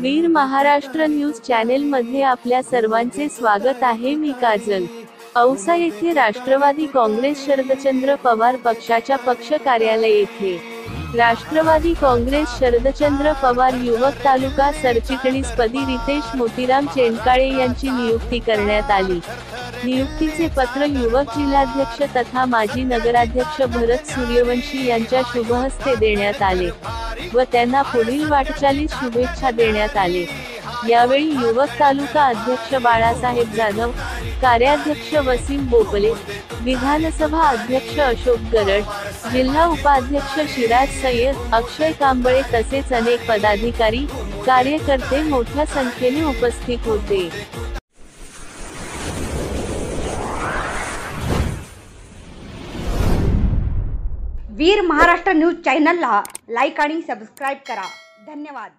वीर Maharashtra news channel मध्ये आपल्या सर्वांचे स्वागत आहे। मी काजल। औसा येथे राष्ट्रवादी काँग्रेस शरदचंद्र पवार पक्षाच्या पक्ष कार्यालय येथे राष्ट्रवादी काँग्रेस शरदचंद्र पवार युवक तालुका सरचिटणीसपदी रितेश मोतीराम चेंडकाळे यांची नियुक्ती करण्यात आली। नियुक्तीचे पत्र युवक जिल्हाध्यक्ष तथा माजी नगराध्यक्ष भरत सूर्यवंशी यांच्या शुभहस्ते देण्यात आले व त्यांना पुढील वाटचालीस शुभेच्छा देण्यात आले। यावेळी युवक तालुका अध्यक्ष बाळासाहेब जाधव, कार्याध्यक्ष वसीम बोपले, विधानसभा अध्यक्ष अशोक गरड, जिल्हा उपाध्यक्ष शिराज सय्यद, अक्षय कांबळे तसेच अनेक पदाधिकारी, कार्यकर्ते मोठ्या संख्येने उपस्थित होते। वीर महाराष्ट्र न्यूज चॅनलला लाईक आणि सबस्क्राइब करा। धन्यवाद।